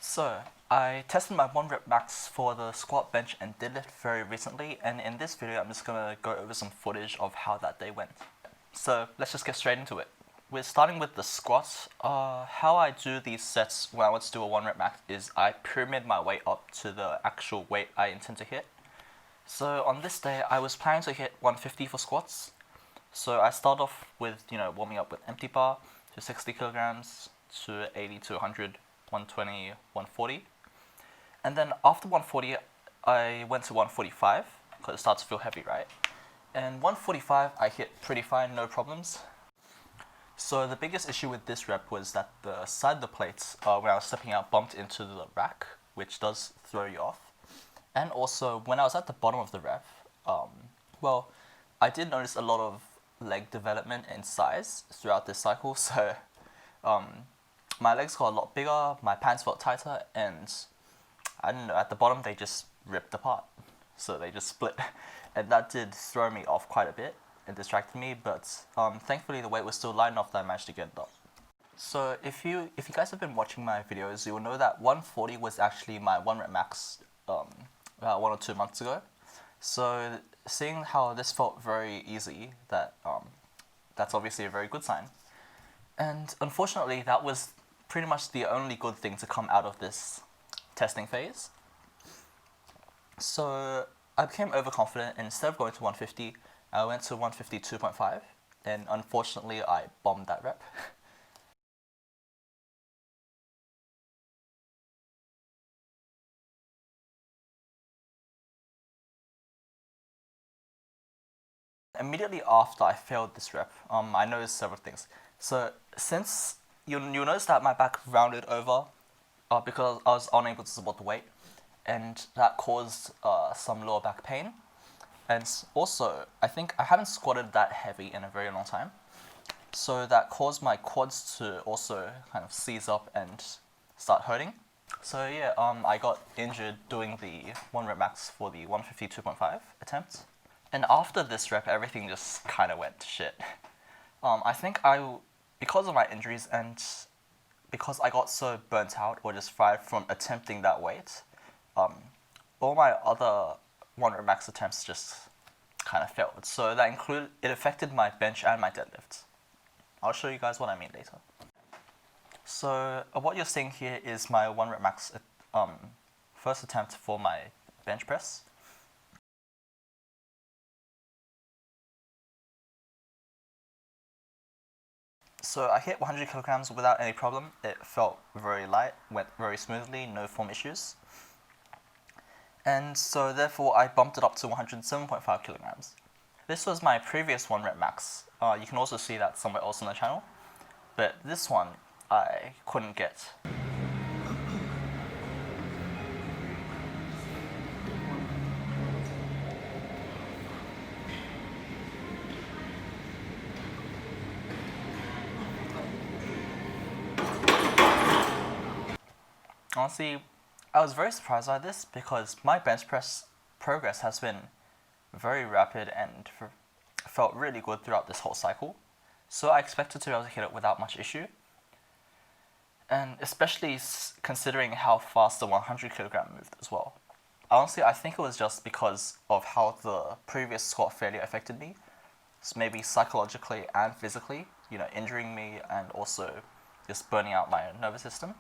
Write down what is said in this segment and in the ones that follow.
So, I tested my 1 rep max for the squat, bench, and deadlift very recently, and in this video I'm just gonna go over some footage of how that day went. So, let's just get straight into it. We're starting with the squats. How I do these sets when I want to do a 1 rep max is I pyramid my weight up to the actual weight I intend to hit. So, on this day, I was planning to hit 150 for squats. So, I start off with, warming up with empty bar to 60 kilograms, to 80 to 100, 120, 140. And then after 140, I went to 145 because it starts to feel heavy, right? And 145, I hit pretty fine, no problems. So the biggest issue with this rep was that the side of the plates, when I was stepping out, bumped into the rack, which does throw you off. And also, when I was at the bottom of the rep, I did notice a lot of leg development in size throughout this cycle. So my legs got a lot bigger, my pants felt tighter, and I don't know, at the bottom they just ripped apart. So they just split. And that did throw me off quite a bit and distracted me, but thankfully the weight was still light enough that I managed to get it up. So if you guys have been watching my videos, you will know that 140 was actually my 1 rep max about 1 or 2 months ago. So seeing how this felt very easy, that's obviously a very good sign. And unfortunately, that was pretty much the only good thing to come out of this testing phase. So I became overconfident, and instead of going to 150, I went to 152.5, and unfortunately I bombed that rep. Immediately after I failed this rep, I noticed several things. So since you'll notice that my back rounded over because I was unable to support the weight, and that caused some lower back pain. And also, I think I haven't squatted that heavy in a very long time, so that caused my quads to also kind of seize up and start hurting. So yeah, I got injured doing the 1 rep max for the 152.5 attempt. And after this rep, everything just kind of went to shit. I think because of my injuries and because I got so burnt out or just fried from attempting that weight, all my other 1 rep max attempts just kind of failed. So it affected my bench and my deadlift. I'll show you guys what I mean later. So what you're seeing here is my 1 rep max first attempt for my bench press. So I hit 100 kilograms without any problem. It felt very light, went very smoothly, no form issues. And so therefore I bumped it up to 107.5 kilograms. This was my previous 1 rep max. You can also see that somewhere else on the channel. But this one I couldn't get. Honestly, I was very surprised by this because my bench press progress has been very rapid and felt really good throughout this whole cycle. So I expected to be able to hit it without much issue. And especially considering how fast the 100 kilogram moved as well. Honestly, I think it was just because of how the previous squat failure affected me. So maybe psychologically and physically, injuring me and also just burning out my nervous system.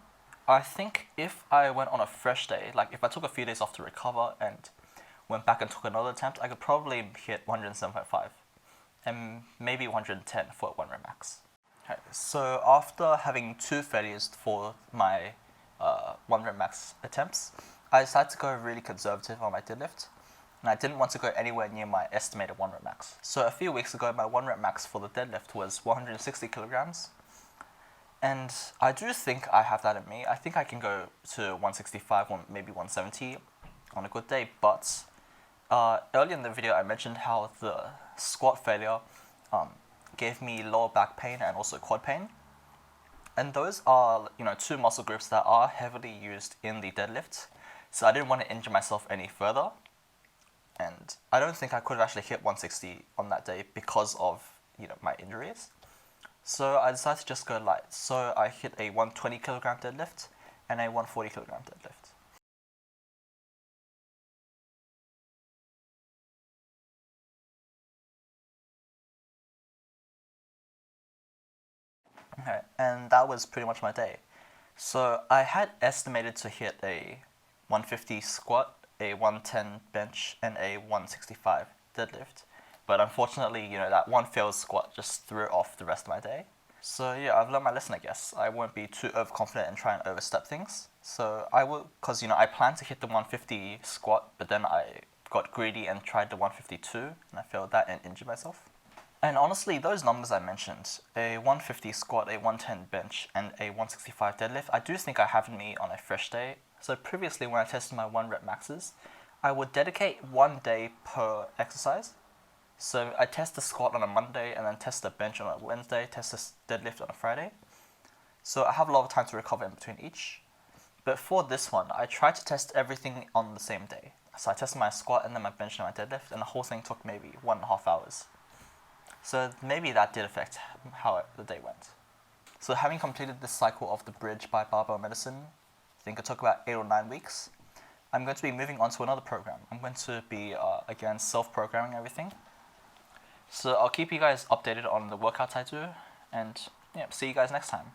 I think if I went on a fresh day, like if I took a few days off to recover and went back and took another attempt, I could probably hit 107.5 and maybe 110 for a 1 rep max. Okay, so after having 2 failures for my 1 rep max attempts, I decided to go really conservative on my deadlift, and I didn't want to go anywhere near my estimated 1 rep max. So a few weeks ago, my 1 rep max for the deadlift was 160 kilograms. And I do think I have that in me. I think I can go to 165, maybe 170 on a good day. But earlier in the video, I mentioned how the squat failure gave me lower back pain and also quad pain. And those are, 2 muscle groups that are heavily used in the deadlift. So I didn't want to injure myself any further. And I don't think I could have actually hit 160 on that day because of, my injuries. So I decided to just go light. So I hit a 120 kilogram deadlift and a 140 kilogram deadlift. Okay, and that was pretty much my day. So I had estimated to hit a 150 squat, a 110 bench, and a 165 deadlift. But unfortunately, that one failed squat just threw off the rest of my day. So yeah, I've learned my lesson, I guess. I won't be too overconfident and try and overstep things. So I will, because I planned to hit the 150 squat, but then I got greedy and tried the 152, and I failed that and injured myself. And honestly, those numbers I mentioned, a 150 squat, a 110 bench, and a 165 deadlift, I do think I have in me on a fresh day. So previously, when I tested my 1 rep maxes, I would dedicate 1 day per exercise. So I test the squat on a Monday, and then test the bench on a Wednesday, test the deadlift on a Friday. So I have a lot of time to recover in between each. But for this one, I tried to test everything on the same day. So I tested my squat and then my bench and my deadlift, and the whole thing took maybe 1.5 hours. So maybe that did affect how the day went. So having completed this cycle of the bridge by barbell medicine, I think it took about 8 or 9 weeks, I'm going to be moving on to another program. I'm going to be, again, self-programming everything. So I'll keep you guys updated on the workouts I do, and yeah, see you guys next time.